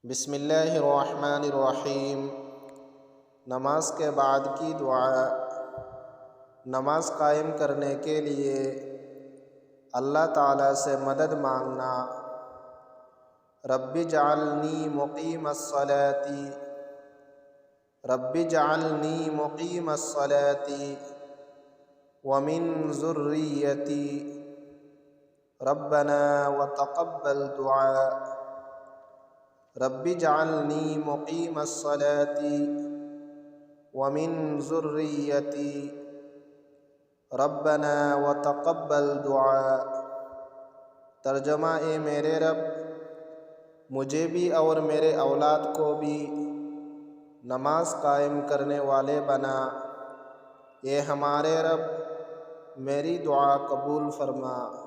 بسم اللہ الرحمن الرحیم۔ نماز کے بعد کی دعا۔ نماز قائم کرنے کے لیے اللہ تعالیٰ سے مدد مانگنا۔ رب اجعلنی مقیم الصلاۃ، رب اجعلنی مقیم الصلاۃ ومن ذریتی ربنا وتقبل دعاء۔ رب اجعلنی مقیم الصلاۃ ومن ذریتی ربنا وتقبل دعاء۔ ترجمہ: اے میرے رب، مجھے بھی اور میرے اولاد کو بھی نماز قائم کرنے والے بنا۔ اے ہمارے رب، میری دعا قبول فرما۔